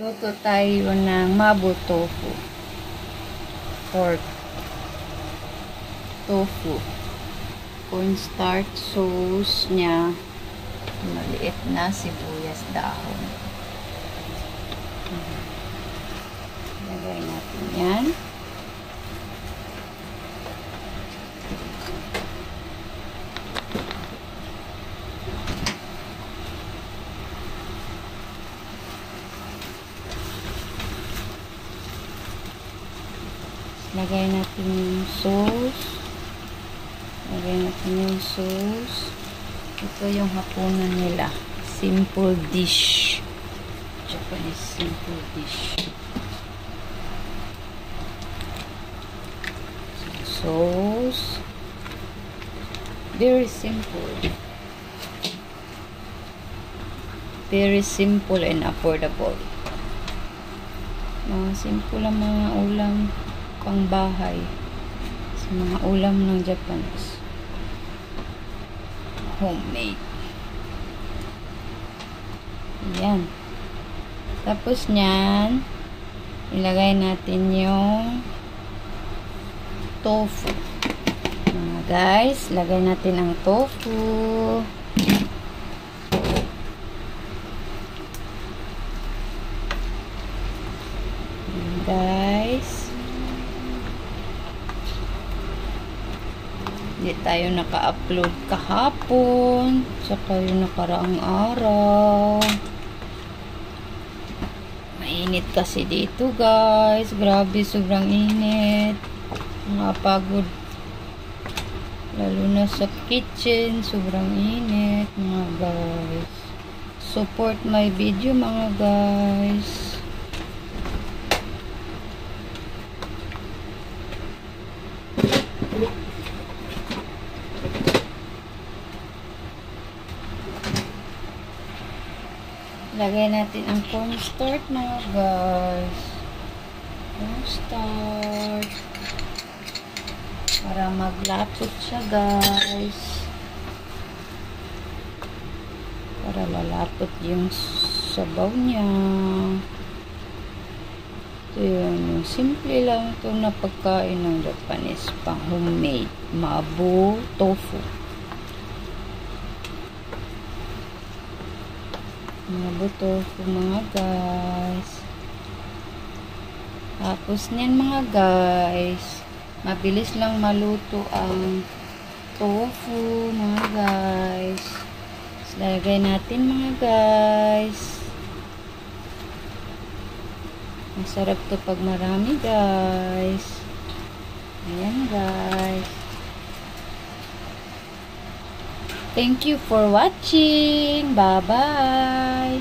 Luto tayo ng mabu tofu. Pork. Tofu. Cornstarch sauce niya. Maliit na sibuyas dahon. Lagay natin yan. Lagay natin yung sauce. Lagay natin yung sauce. Ito yung hapunan nila. Simple dish. Japanese simple dish. Sauce. Very simple. Very simple and affordable. Mga simple ang mga ulam pang bahay sa mga ulam ng Japanese. Homemade. Yan. Tapos nyan, ilagay natin yung tofu. Guys, lagay natin ang tofu. Guys, hindi tayo naka-upload kahapon saka yung nakaraang araw. Mainit kasi dito guys, grabe, sobrang init. Nakapagod lalo na sa kitchen, sobrang init mga guys. Support my video mga guys. Lagay natin ang cornstarch mga guys. Cornstarch. Para maglapot siya guys. Para lalapot yung sabaw niya. Ito yun. Simple lang ito na pagkain ng Japanese. Pang homemade. Mabu tofu. Mabu tofu mga guys. Tapos niyan mga guys, mabilis lang maluto ang tofu mga guys. So, lagay natin mga guys. Masarap to pag marami guys. Ayan guys. Thank you for watching. Bye-bye.